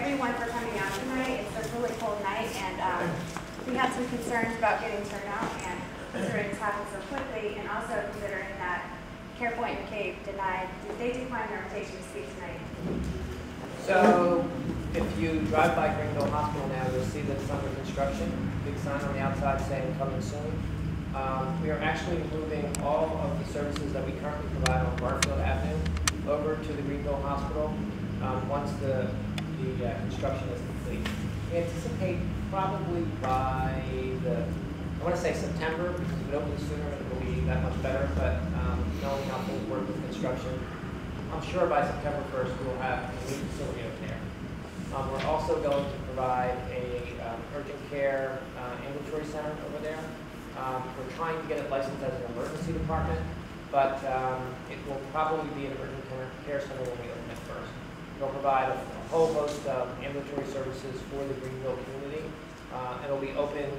everyone for coming out tonight. It's a really cold night, and we had some concerns about getting turnout, and considering it's happened so quickly, and also considering that CarePoint and Cave they declined their invitation to speak tonight. So, if you drive by Greenville Hospital now, you'll see that it's under construction. Big sign on the outside saying coming soon. We are actually moving all of the services that we currently provide on Garfield Avenue over to the Greenville Hospital once the construction is complete. We anticipate probably by I want to say September, because if it opens sooner, it will be that much better, but knowing how things work with construction, I'm sure by September 1st we'll have a new facility over there. We're also going to provide a urgent care ambulatory center over there. We're trying to get it licensed as an emergency department, but it will probably be an urgent care center when we open it first. It'll provide a whole host of ambulatory services for the Greenville community. It'll be open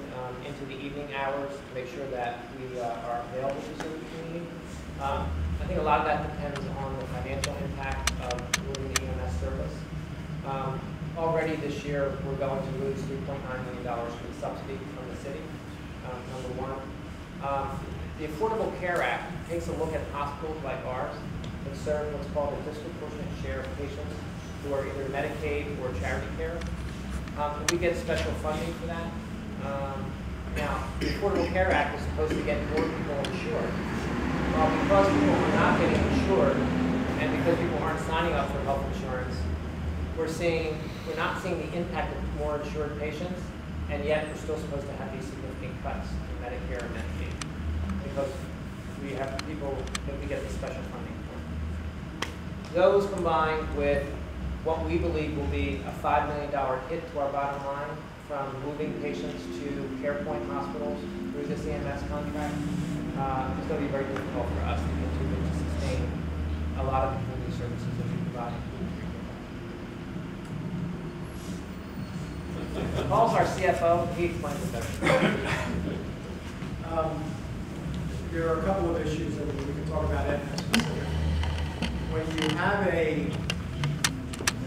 into the evening hours to make sure that we are available to serve the community. I think a lot of that depends on the financial impact of moving the EMS service. Already this year, we're going to lose $3.9 million for the subsidy from the city, number one. The Affordable Care Act takes a look at hospitals like ours that serve what's called a disproportionate share of patients who are either Medicaid or charity care. We get special funding for that. Now, the Affordable Care Act is supposed to get more people insured. Well, because people are not getting insured, and because people aren't signing up for health insurance, we're not seeing the impact of more insured patients, and yet we're still supposed to have these significant cuts in Medicare and Medicaid because we have people that we get the special funding for. Those combined with what we believe will be a $5 million hit to our bottom line from moving patients to CarePoint hospitals through the CMS contract, it's going to be very difficult for us to continue to sustain a lot of the community services that we provide. Paul's our CFO. He explains it better. There are a couple of issues that we can talk about Aetna specifically. When you have a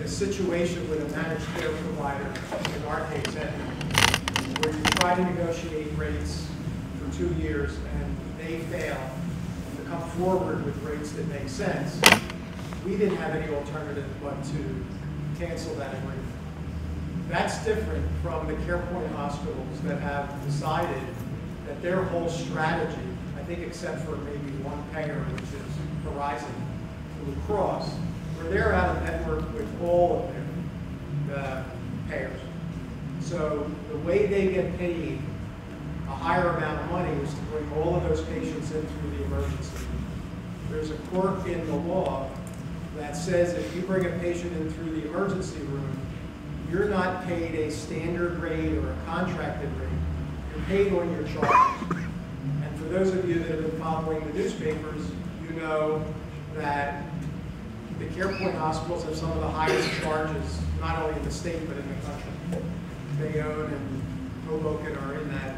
situation with a managed care provider, in our case Aetna, where you try to negotiate rates for 2 years and they fail to come forward with rates that make sense, we didn't have any alternative but to cancel that agreement. That's different from the CarePoint hospitals that have decided that their whole strategy, I think except for maybe one payer, which is Horizon Blue Cross, where they're out of network with all of their payers. So the way they get paid a higher amount of money is to bring all of those patients in through the emergency room. There's a quirk in the law that says if you bring a patient in through the emergency room, you're not paid a standard rate or a contracted rate. You're paid on your charges. And for those of you that have been following the newspapers, you know that the CarePoint hospitals have some of the highest charges, not only in the state, but in the country. Bayonne and Hoboken are in that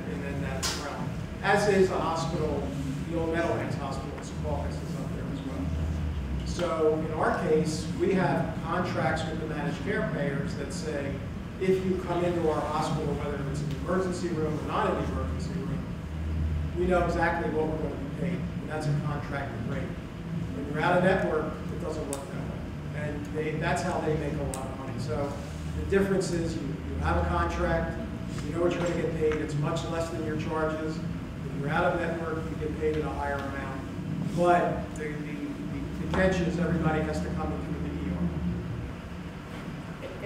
realm. As is a hospital, the old Meadowlands Hospital in Secaucus is up there as well. So in our case, we have contracts with the managed care payers that say, if you come into our hospital, whether it's in the emergency room or not in the emergency room, we know exactly what we're going to be paid, and that's a contracted rate. When you're out of network, it doesn't work that way. And that's how they make a lot of money. So the difference is you have a contract, you know what you're going to get paid, it's much less than your charges. If you're out of network, you get paid at a higher amount. But the catch is everybody has to come in through the ER.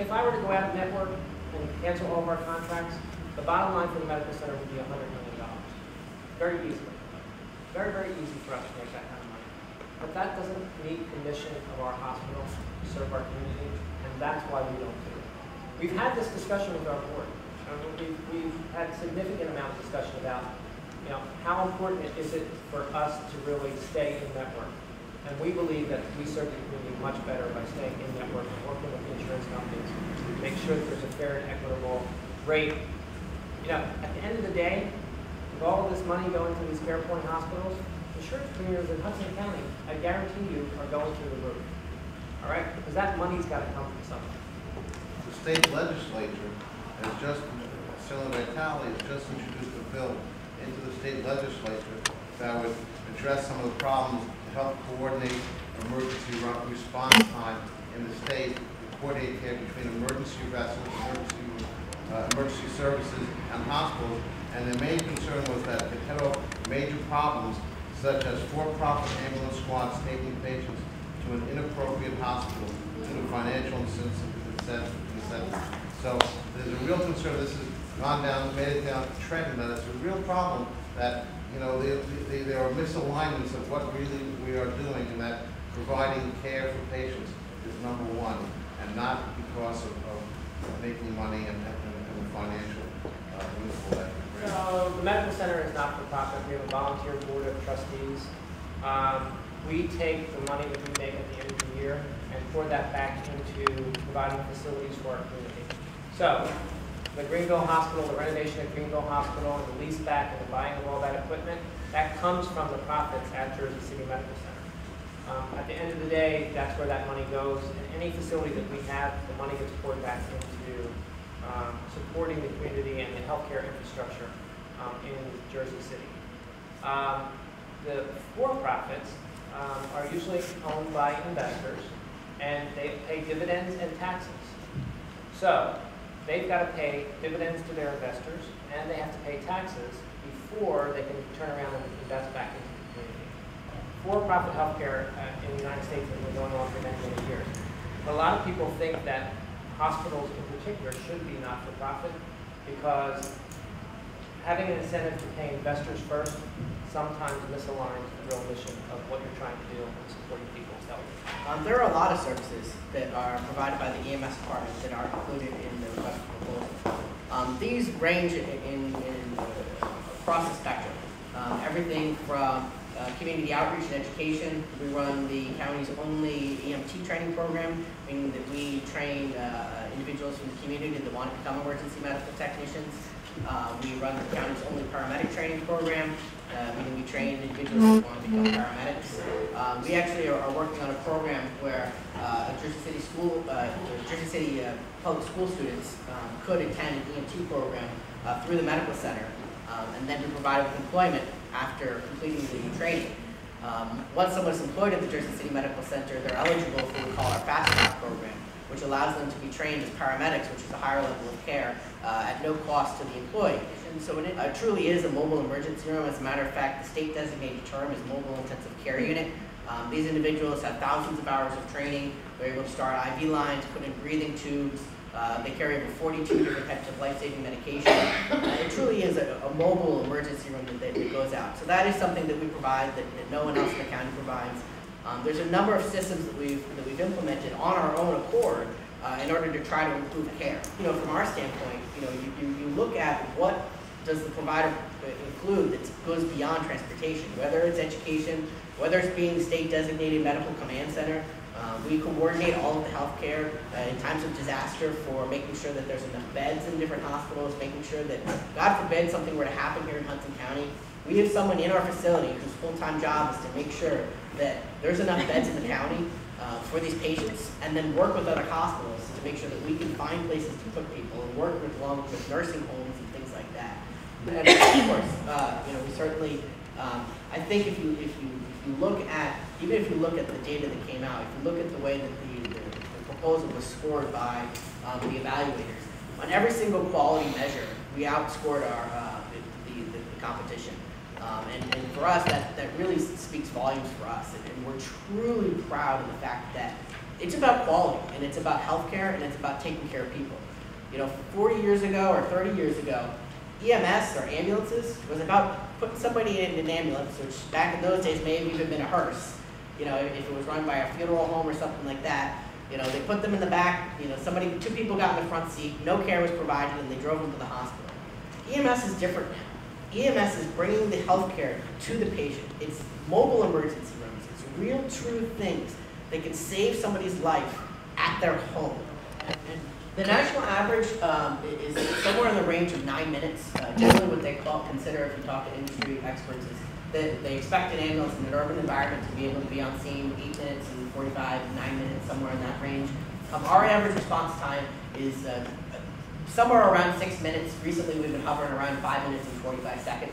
If I were to go out of network and cancel all of our contracts, the bottom line for the medical center would be $100 million. Very easily. Very, very easy for us to make that kind of money. But that doesn't meet the mission of our hospital to serve our community, and that's why we don't do it. We've had this discussion with our board. We've had a significant amount of discussion about, how important is it for us to really stay in network. And we believe that we serve the community much better by staying in network and working with the insurance companies to make sure that there's a fair and equitable rate. At the end of the day, with all of this money going to these CarePoint hospitals, insurance premiums in Hudson County, I guarantee you, are going through the roof. All right? Because that money's got to come from somewhere. state legislature has just, Senator Vitale has just introduced a bill into the state legislature that would address some of the problems to help coordinate emergency response time in the state, to coordinate care between emergency vessels, emergency services, and hospitals. And the main concern was that it had major problems, such as for-profit ambulance squads taking patients to an inappropriate hospital due to financial incentives. So there's a real concern. This has gone down, made it down to Trenton, that it's a real problem that, you know, there are misalignments of what really we are doing, and that providing care for patients is number one, and not because of making money and the financial windfall that we bring. So the medical center is not for profit. We have a volunteer board of trustees. We take the money that we make at the end of the year and pour that back into providing facilities for our community. So the Greenville Hospital, the renovation of Greenville Hospital, and the lease back and the buying of all that equipment, that comes from the profits at Jersey City Medical Center. At the end of the day, that's where that money goes. In any facility that we have, the money gets poured back into supporting the community and the healthcare infrastructure in Jersey City. The for-profits are usually owned by investors, and they pay dividends and taxes. So they've got to pay dividends to their investors, and they have to pay taxes before they can turn around and invest back into the community. For-profit healthcare in the United States has been going on for many, many years. But a lot of people think that hospitals in particular should be not-for-profit because having an incentive to pay investors first sometimes misaligns the real mission of what you're trying to do in supporting people's health. There are a lot of services that are provided by the EMS department that are included in the request for proposal. These range across the spectrum. Everything from community outreach and education. We run the county's only EMT training program, meaning that we train individuals from the community that want to become emergency medical technicians. We run the county's only paramedic training program, meaning we train individuals who want to become paramedics. We actually are working on a program where Jersey City public school students could attend an EMT program through the medical center and then be provided with employment after completing the training. Once someone is employed at the Jersey City Medical Center, they're eligible for what we call our Fast Track program, which allows them to be trained as paramedics, which is a higher level of care at no cost to the employee. And so it truly is a mobile emergency room. As a matter of fact, the state designated term is mobile intensive care unit. These individuals have thousands of hours of training. They're able to start IV lines, put in breathing tubes. They carry over 42 different types of life-saving medication. It truly is a mobile emergency room that goes out. So that is something that we provide that no one else in the county provides. There's a number of systems that we've implemented on our own accord in order to try to improve care. You know, from our standpoint, you look at what does the provider include that goes beyond transportation, whether it's education, whether it's being the state designated medical command center. We coordinate all of the healthcare in times of disaster for making sure that there's enough beds in different hospitals, making sure that, God forbid, something were to happen here in Hudson County. We have someone in our facility whose full-time job is to make sure that there's enough beds in the county for these patients, and then work with other hospitals to make sure that we can find places to put people and work along with nursing homes and things like that. And of course, we certainly, I think if you look at, even if you look at the data that came out, if you look at the way that the proposal was scored by the evaluators, on every single quality measure, we outscored the competition. And for us, that really speaks volumes for us. And we're truly proud of the fact that it's about quality, and it's about healthcare, and it's about taking care of people. 40 years ago or 30 years ago, EMS or ambulances was about putting somebody in an ambulance, which back in those days may have even been a hearse. If it was run by a funeral home or something like that, they put them in the back, two people got in the front seat, no care was provided, and they drove them to the hospital. EMS is different now. EMS is bringing the health care to the patient. It's mobile emergency rooms. It's real, true things that can save somebody's life at their home. And the national average is somewhere in the range of 9 minutes. Generally what they consider, if you talk to industry experts, is that they expect an ambulance in an urban environment to be able to be on scene 8 minutes and 45, 9 minutes, somewhere in that range. Our average response time is somewhere around 6 minutes. Recently, we've been hovering around 5 minutes and 45 seconds.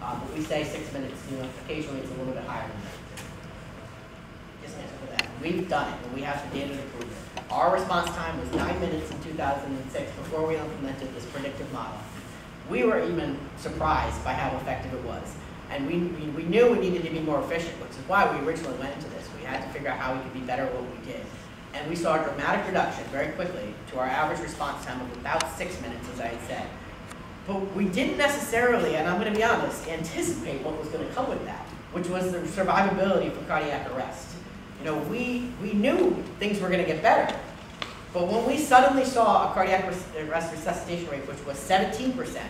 But we say 6 minutes, occasionally it's a little bit higher than that. Just answer for that. We've done it, and we have the data to prove it. Our response time was 9 minutes in 2006 before we implemented this predictive model. We were even surprised by how effective it was. And we knew we needed to be more efficient, which is why we originally went into this. We had to figure out how we could be better at what we did. And we saw a dramatic reduction very quickly to our average response time of about 6 minutes, as I had said. But we didn't necessarily, and I'm going to be honest, anticipate what was going to come with that, which was the survivability for cardiac arrest. We knew things were going to get better. But when we suddenly saw a cardiac arrest resuscitation rate, which was 17%,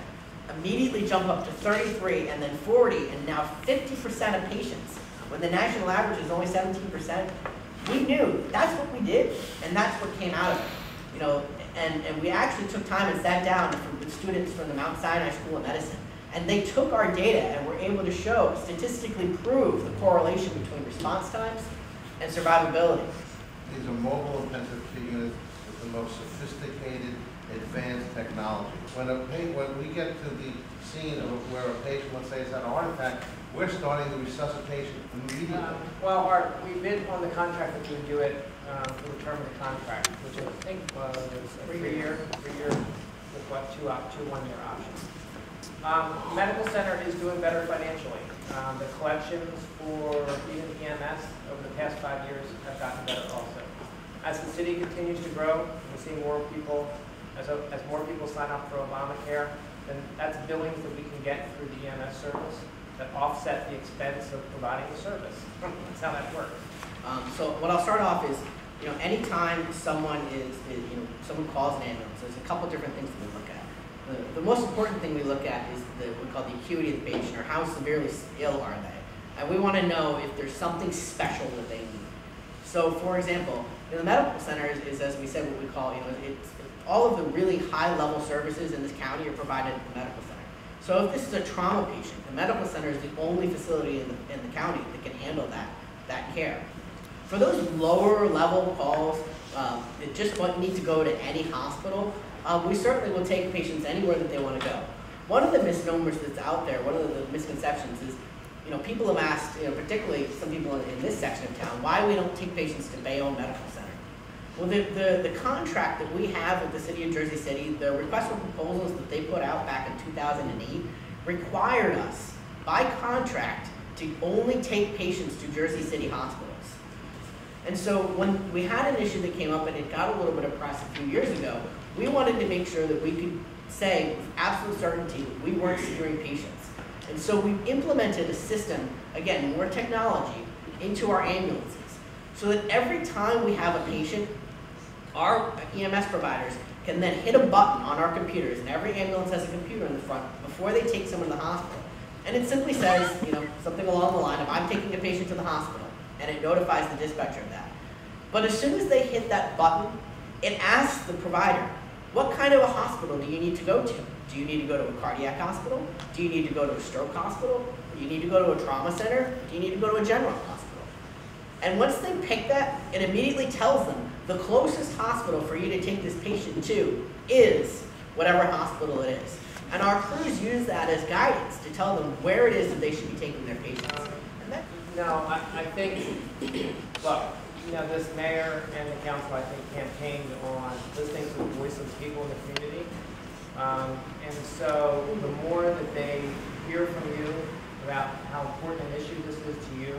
immediately jump up to 33, and then 40, and now 50% of patients, when the national average is only 17%, we knew that's what we did, and that's what came out of it. And we actually took time and sat down with students from the Mount Sinai School of Medicine, and they took our data and were able to show, statistically prove the correlation between response times and survivability. These are mobile intensive care units with the most sophisticated, advanced technology. When we get to the scene of where a patient, let's say, has had a heart attack, we're starting the resuscitation immediately. We bid on the contract that we would do it for the term of the contract, which I think was a 3-year with what, two 1-year options. Medical center is doing better financially. The collections for even EMS over the past 5 years have gotten better also. As the city continues to grow, we see more people, as more people sign up for Obamacare, then that's billings that we can get through the EMS service that offset the expense of providing the service. That's how that works. So what I'll start off is, anytime someone someone calls an ambulance, there's a couple different things that we look at. The most important thing we look at is what we call the acuity of the patient, or how severely ill are they. And we want to know if there's something special that they need. So, for example, the medical center is, as we said, what we call, it's all of the really high-level services in this county are provided at the medical center. So if this is a trauma patient, the medical center is the only facility in the county that can handle that care. For those lower-level calls that just need to go to any hospital, we certainly will take patients anywhere that they want to go. One of the misnomers that's out there, one of the misconceptions is, people have asked, particularly some people in this section of town, why we don't take patients to Bayonne Medical Center. Well, the contract that we have with the City of Jersey City, the request for proposals that they put out back in 2008, required us, by contract, to only take patients to Jersey City hospitals. And so when we had an issue that came up and it got a little bit of press a few years ago, we wanted to make sure that we could say with absolute certainty that we weren't steering patients. And so we implemented a system, again, more technology, into our ambulances, so that every time we have a patient, our EMS providers can then hit a button on our computers, and every ambulance has a computer in the front before they take someone to the hospital. And it simply says, something along the line of, I'm taking a patient to the hospital, and it notifies the dispatcher of that. But as soon as they hit that button, it asks the provider, what kind of a hospital do you need to go to? Do you need to go to a cardiac hospital? Do you need to go to a stroke hospital? Do you need to go to a trauma center? Do you need to go to a general hospital? And once they pick that, it immediately tells them the closest hospital for you to take this patient to is whatever hospital it is. And our crews use that as guidance to tell them where it is that they should be taking their patients. I think, look, this mayor and the council, I think, campaigned on listening to the voice of the people in the community. And so the more that they hear from you about how important an issue this is to you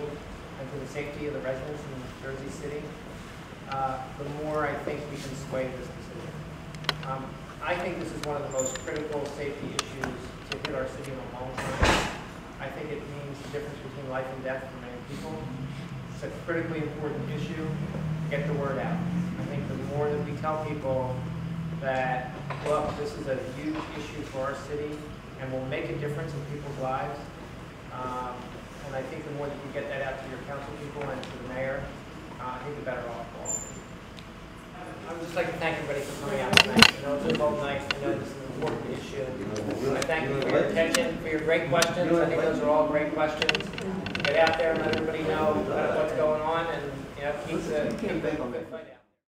and for the safety of the residents in Jersey City, the more I think we can sway this decision. I think this is one of the most critical safety issues to hit our city in a long time. I think it means the difference between life and death for many people. It's a critically important issue. Get the word out. I think the more that we tell people that, look, this is a huge issue for our city and will make a difference in people's lives, and I think the more that you get that out to your council people and to the mayor, I think the better off we'll all be. I would just like to thank everybody for coming out tonight. I know it's a both nights. I know this is an important issue. I thank you for your attention, for your great questions. I think those are all great questions. Get out there and let everybody know what's going on, and keep the good fight out.